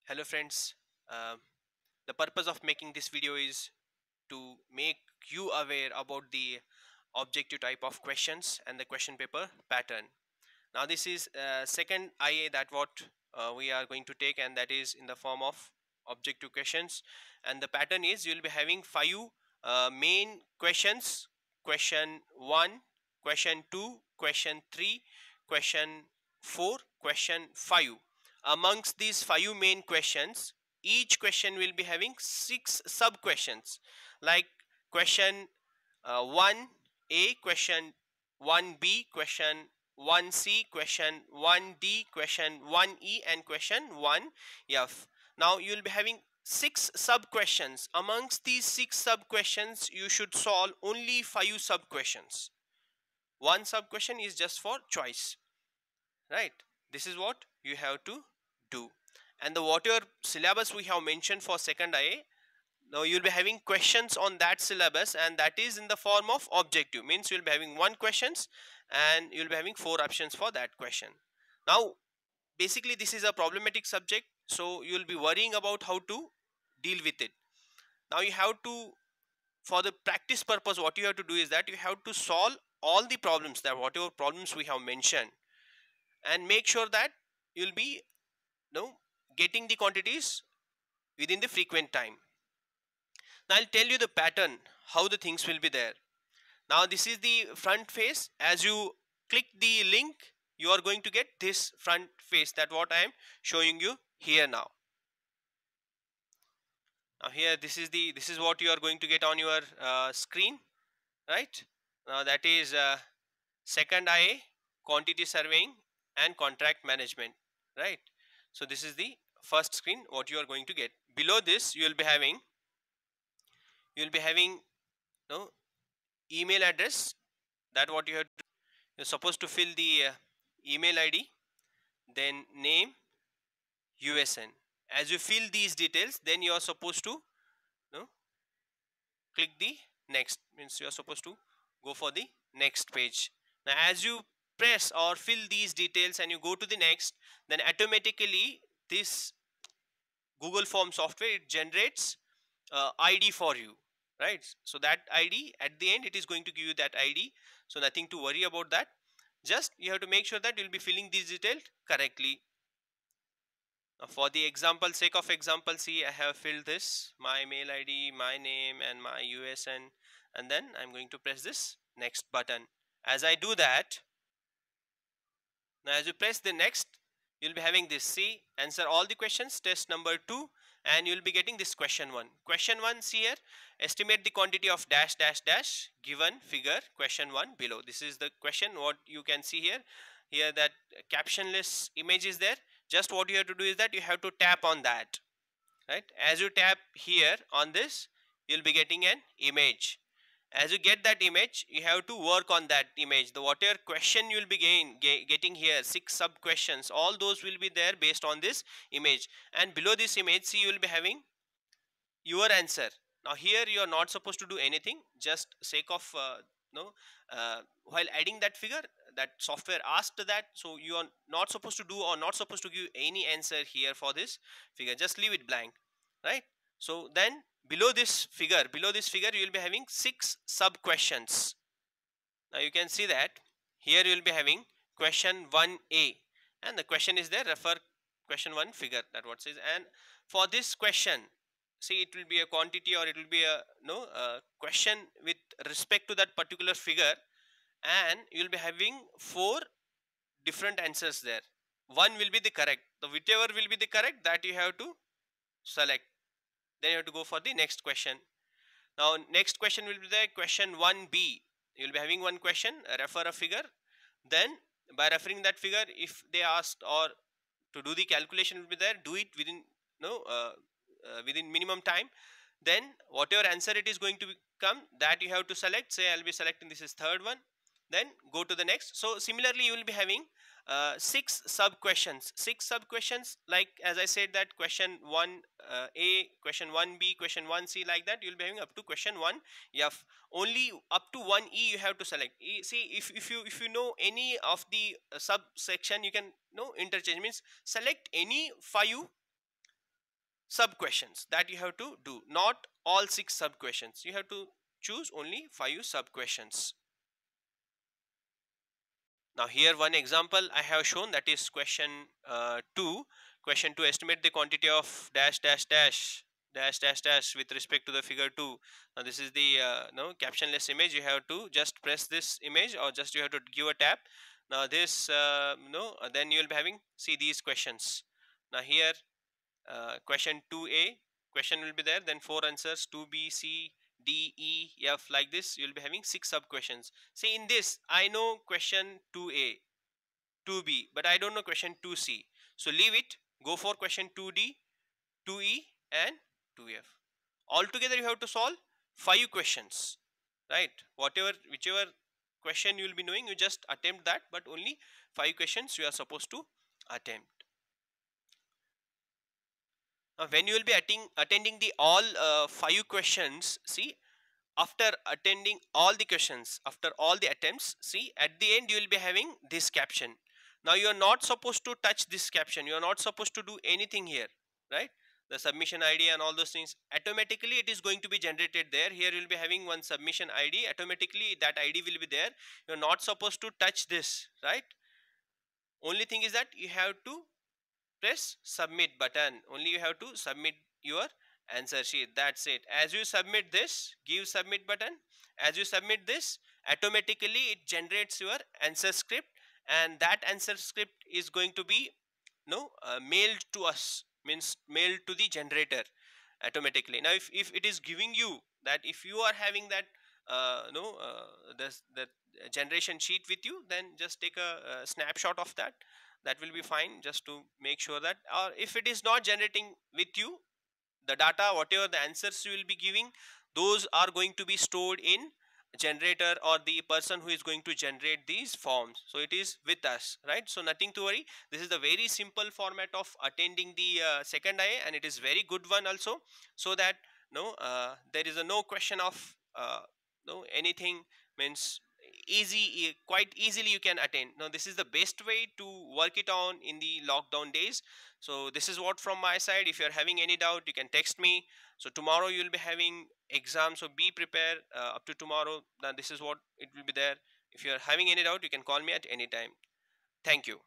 Hello friends. The purpose of making this video is to make you aware about the objective type of questions and the question paper pattern. Now this is second IA that what we are going to take, and that is in the form of objective questions. And the pattern is you will be having five main questions: question 1, question 2, question 3, question 4, question 5. Amongst these five main questions, each question will be having six sub questions, like question 1A, question 1B, question 1C, question 1D, question 1E, and question 1F. Now you will be having six sub questions. Amongst these six sub questions, you should solve only five sub questions. One sub question is just for choice, right? This is what you have to do. And the whatever syllabus we have mentioned for second IA, now you'll be having questions on that syllabus, and that is in the form of objective, means you'll be having one questions and you'll be having four options for that question. Now basically this is a problematic subject, so you'll be worrying about how to deal with it. Now you have to, for the practice purpose, what you have to do is that you have to solve all the problems, that whatever problems we have mentioned, and make sure that you'll be, getting the quantities within the frequent time. Now I'll tell you the pattern, how the things will be there. Now this is the front face. As you click the link, you are going to get this front face, that what I am showing you here now. Now here this is what you are going to get on your screen, right? Now that is second IA, quantity surveying and contract management, right? So this is the first screen what you are going to get. Below this you will be having no email address, that what you have to, you're supposed to fill the email ID, then name, USN. As you fill these details, then you are supposed to, click the next, means you are supposed to go for the next page. Now as you press or fill these details and you go to the next, then automatically this Google Form software, it generates ID for you, right? So that ID at the end, it is going to give you that ID, so nothing to worry about that. Just you have to make sure that you'll be filling these details correctly. Now for the example, sake of example, see, I have filled this, my mail ID, my name, and my USN, and then I'm going to press this next button. As I do that, now as you press the next, you'll be having this, see, answer all the questions, test number 2, and you'll be getting this question 1. Question 1, see here, estimate the quantity of dash dash dash given figure, question 1 below. This is the question what you can see here. Here that captionless image is there. Just what you have to do is that you have to tap on that, right? As you tap here on this, you'll be getting an image. As you get that image, you have to work on that image. The whatever question you will be getting here, 6 sub questions, all those will be there based on this image. And below this image, see, you will be having your answer. Now here you are not supposed to do anything, just sake of while adding that figure, that software asked that, so you are not supposed to do or not supposed to give any answer here for this figure, just leave it blank, right? So then below this figure, you will be having 6 sub questions. Now you can see that here you will be having question 1A, and the question is there, refer question 1 figure, that what says. And for this question, see, it will be a quantity, or it will be a question with respect to that particular figure, and you will be having 4 different answers there. One will be the correct, the whichever will be the correct, that you have to select. Then you have to go for the next question. Now next question will be the question 1B. You will be having one question, refer a figure, then by referring that figure, if they asked or to do the calculation will be there, do it within within minimum time. Then whatever answer it is going to come, that you have to select. Say I'll be selecting this is third one, then go to the next. So similarly you will be having 6 sub questions, like as I said, that question 1A, question 1B, question 1C, like that you'll be having up to question 1F. Only up to 1E you have to select. See, if you know any of the subsection, you can interchange, means select any 5 sub questions that you have to do, not all 6 sub questions. You have to choose only 5 sub questions. Now here one example I have shown, that is question 2. Question 2, estimate the quantity of dash dash dash dash dash dash with respect to the figure 2. Now this is the no captionless image. You have to just press this image, or just you have to give a tap. Now this then you will be having, see these questions. Now here question 2a question will be there, then 4 answers, 2b, c, d, e, f, like this. You will be having 6 sub questions. See, in this I know question 2a, 2b, but I don't know question 2c. So leave it, go for question 2d, 2e, and 2f. Altogether you have to solve 5 questions, right? Whichever question you will be knowing, you just attempt that, but only 5 questions you are supposed to attempt. When you will be attending the all 5 questions, see, after attending all the questions, after all the attempts, see, at the end you will be having this caption. Now you are not supposed to touch this caption, you are not supposed to do anything here, right? The submission id and all those things, automatically it is going to be generated there. Here you will be having one submission id, automatically that id will be there. You are not supposed to touch this, right? Only thing is that you have to press submit button. Only you have to submit your answer sheet, that's it. As you submit this, give submit button. As you submit this, automatically it generates your answer script, and that answer script is going to be mailed to us, means mailed to the generator automatically. Now if it is giving you that, if you are having that that generation sheet with you, then just take a snapshot of that. That will be fine, just to make sure that, or if it is not generating with you, the data, whatever the answers you will be giving, those are going to be stored in generator, or the person who is going to generate these forms. So it is with us, right? So nothing to worry. This is the very simple format of attending the second IA, and it is very good one also, so that there is a no question of no anything, means quite easily you can attend. Now this is the best way to work it on in the lockdown days. So this is what from my side. If you are having any doubt, you can text me. So tomorrow you will be having exam, so be prepared up to tomorrow. Then this is what it will be there. If you are having any doubt, you can call me at any time. Thank you.